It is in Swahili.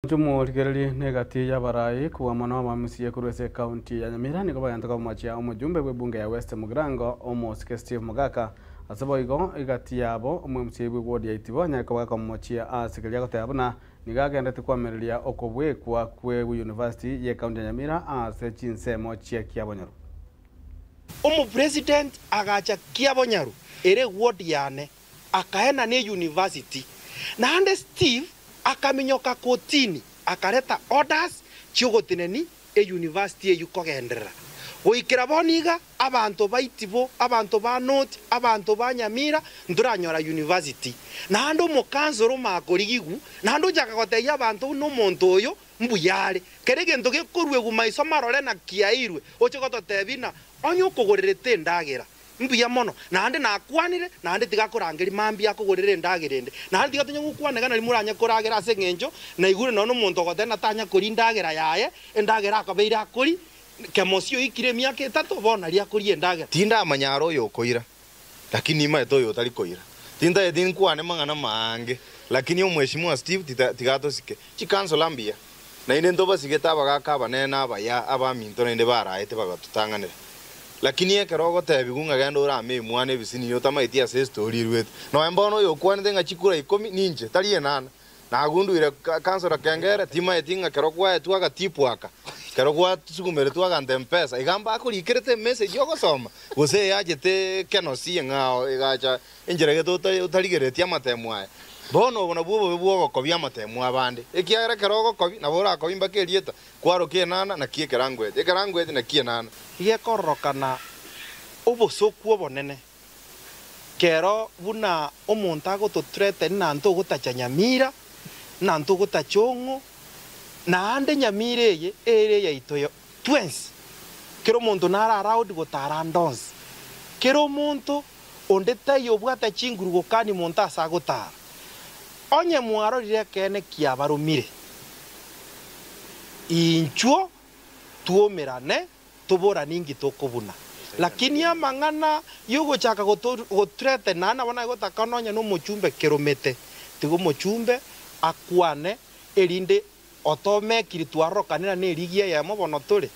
Jumo ligereli negati ya barai kuwa mwana wa msiye kurwese county ya Nyamira niko baganda kwa mwachia umujumbe w'ebunge ya West Mugirango Omosike Steve Mugaka asabo igo igati yabo umumsiye w'ward ya Itibo nyako baka mwachia asikilia kote abuna nigagenda tukwamerelia okobwe kwa kwe university ya county ya Nyamira ase chinsemo chia Kiabonyaru president agacha Kiabonyaru ere ward yane akaena ne university na ande Steve akaminyoka kotini akareta orders chiogotineni university yukogendera goikira boniga abantu baitibo abantu ba North abantu ba Nyamira nduranyora university na ando mukanzoro makorigigu na ando jakagoteya abantu no muntu oyo mbuyare kerege ndoge korwe gumaiso marore na kiairwe ochigototebina onyo kugorerete ndagera mbuya mono na ande nakwanire na ande tigakorangeri mambi akugorere ndagerende na ande tigatonye gukwanega na limuranya koragera ase ngenjo na igure no muntu ogotena tanya kori ndagera yaye endagera akabeira akori kemosio ikire miaka 3 bona ria kori endagera tinda amanyaro yo koira lakini ima eto yo tali koira tinda edin kwane mangana mange lakini omweshimwa Steve tigato sike chikansolo mbia na ine ndoba sigeta bagaka banena abaya abaminto nende baraete bagatutanganira lakini ekerogo tebigunga gendo rame mwane bisini yo tamaitia se story rwet no embono yo kwane nga chikura 10 ninje tali enana na gundu ile kansora kengere tima etinga kerogwa etwaga tipwaka kerogwa tusukumere twaga ndempesa igamba akurikirete message yo gosoma gose yajete kenosi ngao igacha injerege utaligeretia matemwa bono bona bubo kobya matemwa abande ekiagera kerogo kobi na bora kobi mbakerieta kwaro kienana na kie kerangwete na kienana ye korokana obosoku obonene kero buna omonta gototrete na nto gotacha Nyamira na nto gotachongo na ande Nyamira ere ya itoyo twins kero monto nara around gotara ndons kero monto onde tayo bwata chingurugo kani monta asagotara onye mwaro rire kene kiabarumire inchuo tuomerane tubora ningi tokobuna lakini amangana yugo chaka gotrete nana bona gotakanonya no mochumbe keromete tigo mochumbe akwane erinde otome kiritwaro kanena ne rigia ya mobono tore